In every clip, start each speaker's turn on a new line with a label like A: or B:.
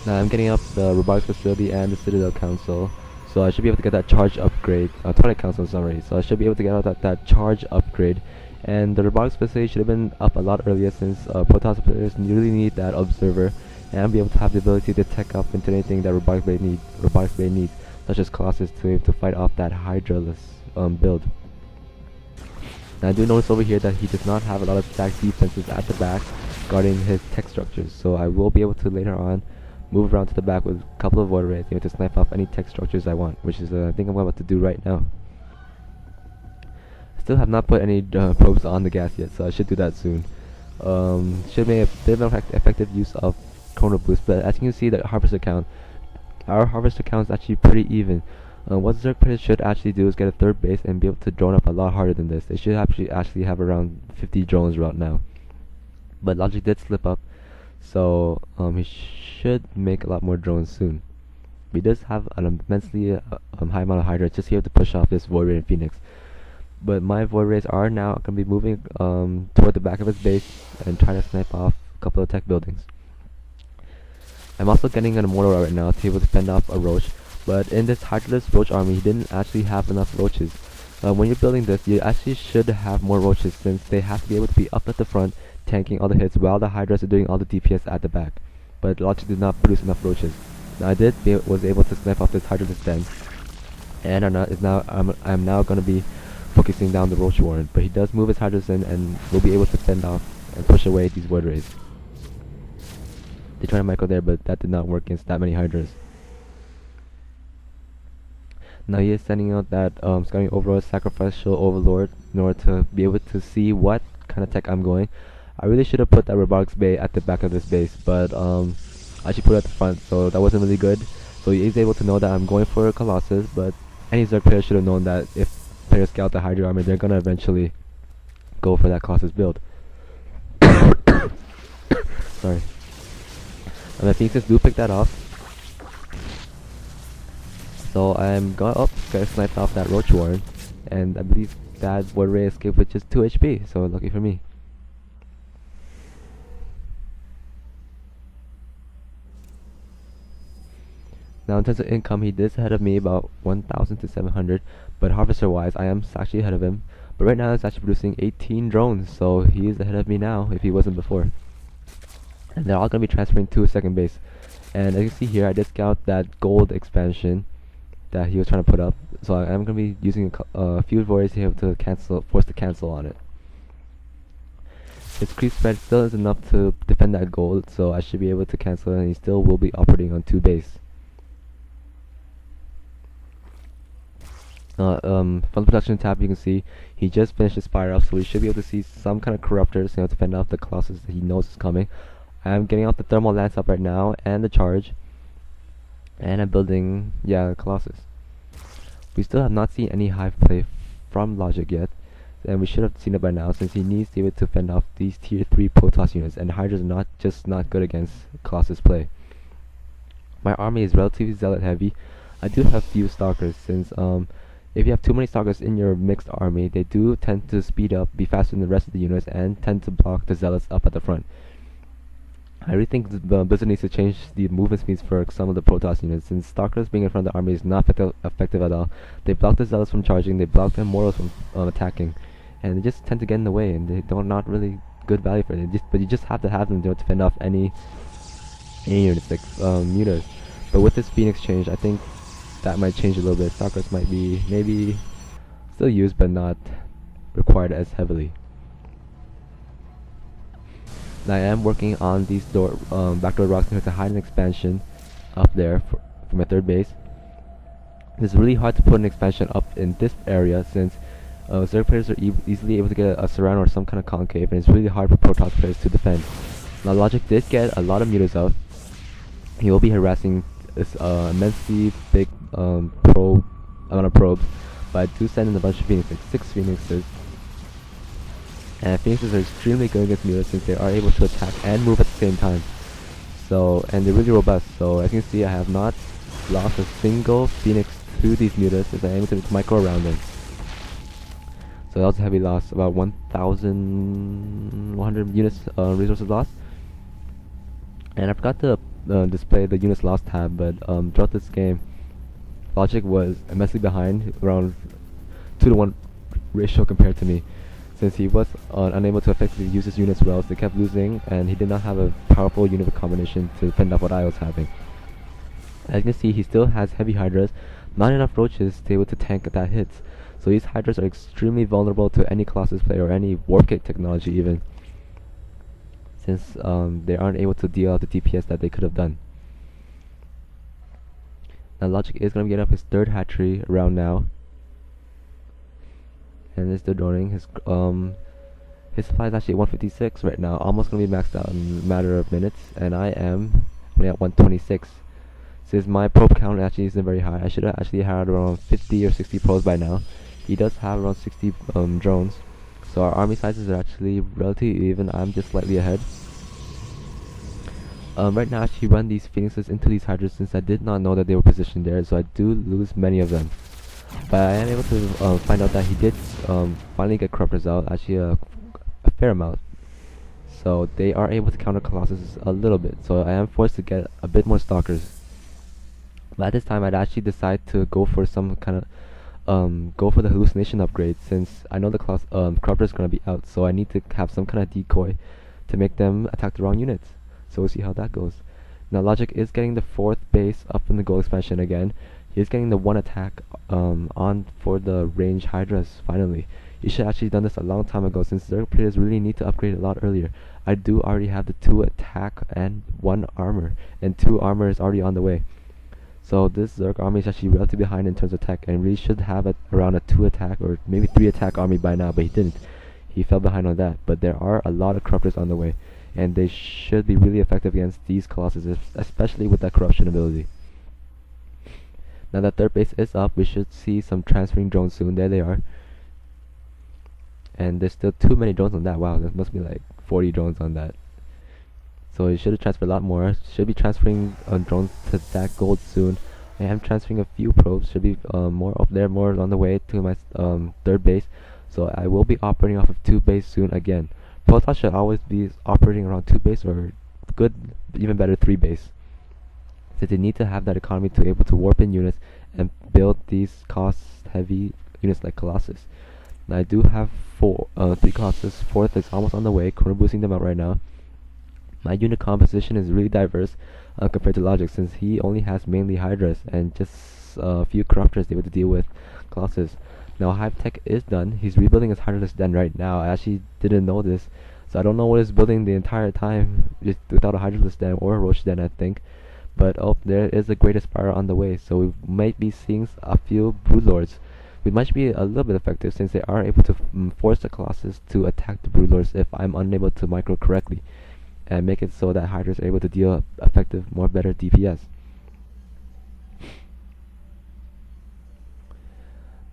A: Now I'm getting up the robotics facility and the Citadel Council, so I should be able to get that charge upgrade. Twilight Council summary. So I should be able to get out that charge upgrade, and the robotics facility should have been up a lot earlier since Protoss players really need that observer, and be able to have the ability to tech up into anything that robotics bay needs, such as Colossus to fight off that Hydraless build. Now I do notice over here that he does not have a lot of stacked defenses at the back guarding his tech structures, so I will be able to later on move around to the back with a couple of void rays to snipe off any tech structures I want, which is I think I'm about to do right now. Still have not put any probes on the gas yet, so I should do that soon. Should make a bit of effective use of Chrono Boost, but as you can see, the harvester count, our harvester count is actually pretty even. What Zerg players should actually do is get a third base and be able to drone up a lot harder than this. They should actually have around 50 drones right now. But Logic did slip up, so he should make a lot more drones soon. He does have an immensely high amount of Hydra just here to push off this Void Ray and Phoenix. But my Void Rays are now going to be moving toward the back of his base and trying to snipe off a couple of tech buildings. I'm also getting an Immortal right now to be able to fend off a Roach, but in this Hydraless Roach army, he didn't actually have enough Roaches. When you're building this, you actually should have more Roaches since they have to be able to be up at the front, tanking all the hits while the Hydras are doing all the DPS at the back. But Logic did not produce enough Roaches. Now I was able to snipe off this Hydraless den, and I'm now going to be focusing down the Roach Warren, but he does move his Hydraless in and will be able to fend off and push away these Void Rays. They tried to micro there, but that did not work against that many Hydras. Now he is sending out that scouting overlord, sacrificial overlord, in order to be able to see what kind of tech I'm going. I really should have put that robotics bay at the back of this base, but I should put it at the front, so that wasn't really good. So he is able to know that I'm going for a Colossus, but any Zerg player should have known that if players scout the Hydra army, they're gonna eventually go for that Colossus build. Sorry. And the Phoenixes do pick that off. So I'm gonna snipe off that Roach Warren, and I believe that Void Ray escaped with just 2 HP, so lucky for me. Now in terms of income, he is ahead of me about 1,000 to 700, but harvester wise I am actually ahead of him. But right now he's actually producing 18 drones, so he is ahead of me now if he wasn't before. And they're all going to be transferring to a second base. And as you can see here, I did scout that gold expansion that he was trying to put up, so I am going to be using a few voids here to force the cancel on it. His creep spread still is enough to defend that gold, so I should be able to cancel it, and he still will be operating on 2 base. From the production tab, you can see he just finished his fire up, so we should be able to see some kind of corruptors, to fend off the Colossus that he knows is coming. I'm getting out the thermal lance up right now and the charge, and I'm building Colossus. We still have not seen any hive play from Logic yet, and we should have seen it by now since he needs to be able to fend off these tier 3 Protoss units, and Hydra's not good against Colossus play. My army is relatively zealot heavy. I do have few stalkers since if you have too many stalkers in your mixed army, they do tend to speed up, be faster than the rest of the units, and tend to block the zealots up at the front. I really think the Blizzard needs to change the movement speeds for some of the Protoss units, since stalkers being in front of the army is not effective at all. They block the zealots from charging, they block the immortals from attacking, and they just tend to get in the way, and they don't not really good value for it. But you just have to have them to fend off any units like mutas. But with this Phoenix change, I think that might change a little bit. Stalkers might be maybe still used, but not required as heavily. Now I am working on these backdoor rocks to hide an expansion up there for my third base. It's really hard to put an expansion up in this area since Zerg players are easily able to get a surround or some kind of concave, and it's really hard for Protoss players to defend. Now Logic did get a lot of mutas out. He will be harassing this immensely big amount of probes, but I do send in a bunch of Phoenixes, like 6 Phoenixes. And Phoenixes are extremely good against mutas since they are able to attack and move at the same time. So, and they're really robust. So as you can see, I have not lost a single Phoenix to these mutas as I am able to micro around them. So that was a heavy loss, about 1,100 units resources lost. And I forgot to display the units lost tab, but throughout this game, Logic was immensely behind, around 2-to-1 ratio compared to me. Since he was unable to effectively use his units well, so they kept losing, and he did not have a powerful unit combination to fend off what I was having. As you can see, he still has heavy Hydras, not enough Roaches to be able to tank that hits. So these Hydras are extremely vulnerable to any Colossus player or any Warp Gate technology even, since they aren't able to deal out the DPS that they could have done. Now Logic is going to get up his third hatchery around now, and is still droning. His supply is actually at 156 right now, almost going to be maxed out in a matter of minutes, and I am only at 126. Since my probe count actually isn't very high, I should have actually had around 50 or 60 probes by now. He does have around 60 drones, so our army sizes are actually relatively even. I'm just slightly ahead. Right now I actually run these Phoenixes into these Hydras since I did not know that they were positioned there, so I do lose many of them. But I am able to find out that he did finally get Corruptors out, actually a fair amount. So they are able to counter Colossus a little bit, so I am forced to get a bit more Stalkers. But at this time I'd actually decide to go for some kind of go for the hallucination upgrade, since I know the Corruptor is going to be out, so I need to have some kind of decoy to make them attack the wrong units. So we'll see how that goes. Now Logic is getting the 4th base up in the gold expansion again. He is getting the 1 attack on for the range Hydras finally. He should actually done this a long time ago, since Zerg players really need to upgrade a lot earlier. I do already have the 2 attack and 1 armor, and 2 armor is already on the way. So this Zerg army is actually relatively behind in terms of tech, and really should have around a 2 attack or maybe 3 attack army by now, but he didn't. He fell behind on that, but there are a lot of Corruptors on the way, and they should be really effective against these Colossus, especially with that corruption ability. Now that 3rd base is up, we should see some transferring drones soon. There they are. And there's still too many drones on that. Wow, there must be like 40 drones on that. So you should have transferred a lot more. Should be transferring drones to that gold soon. I am transferring a few probes. Should be more up there, more on the way to my 3rd base. So I will be operating off of 2 base soon again. Protoss should always be operating around 2 base, or good, even better 3 base. Since they need to have that economy to be able to warp in units and build these cost-heavy units like Colossus. Now I do have 3 Colossus. 4th is almost on the way. Corner boosting them out right now. My unit composition is really diverse compared to Logic, since he only has mainly Hydras and just a few Corruptors able to deal with Colossus. Now Hive Tech is done. He's rebuilding his Hydraless Den right now. I actually didn't know this, so I don't know what he's building the entire time just without a Hydraless Den or a Roach Den, I think. But oh, there is a Great Aspire on the way, so we might be seeing a few Broodlords. We might be a little bit effective, since they are able to force the Colossus to attack the Broodlords if I'm unable to micro correctly, and make it so that Hydras are able to deal effective, better DPS.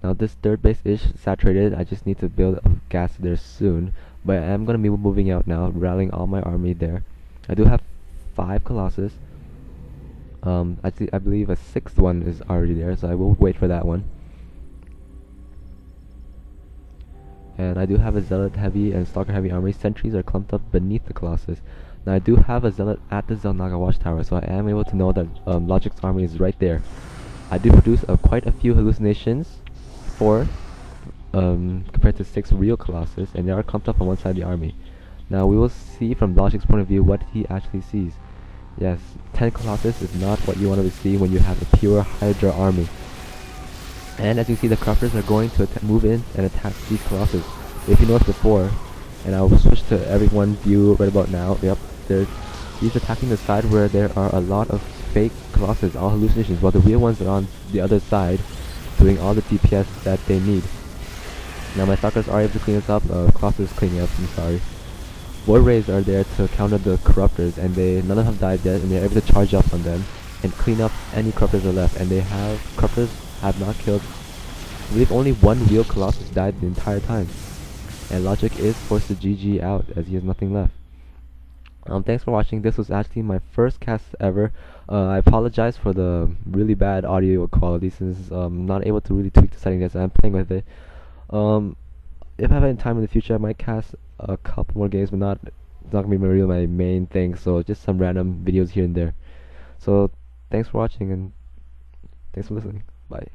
A: Now this 3rd base is saturated. I just need to build a gas there soon, but I am going to be moving out now, rallying all my army there. I do have 5 Colossus. I believe a 6th one is already there, so I will wait for that one. And I do have a Zealot heavy and Stalker heavy army. Sentries are clumped up beneath the Colossus. Now I do have a Zealot at the Zelnaga watchtower, so I am able to know that Logic's army is right there. I do produce quite a few hallucinations, 4 compared to 6 real Colossus, and they are clumped up on one side of the army. Now we will see from Logic's point of view what he actually sees. Yes, 10 Colossus is not what you want to see when you have a pure Hydra army. And as you see, the Corruptors are going to move in and attack these Colossus. If you noticed before, and I will switch to everyone view right about now, yep, he's attacking the side where there are a lot of fake Colossus, all hallucinations, while the real ones are on the other side, doing all the DPS that they need. Now my Stalkers are able to clean this up, Colossus is cleaning up, I'm sorry. Void Rays are there to counter the Corruptors, and none of them have died yet, and they're able to charge up on them and clean up any Corruptors that are left. And Corruptors have not killed. I believe only 1 real Colossus died the entire time, and Logic is forced to GG out as he has nothing left. Thanks for watching. This was actually my first cast ever. I apologize for the really bad audio quality, since I'm not able to really tweak the settings as I'm playing with it. If I have any time in the future, I might cast a couple more games, but it's not gonna be my main thing. So just some random videos here and there. So thanks for watching and thanks for listening. Bye.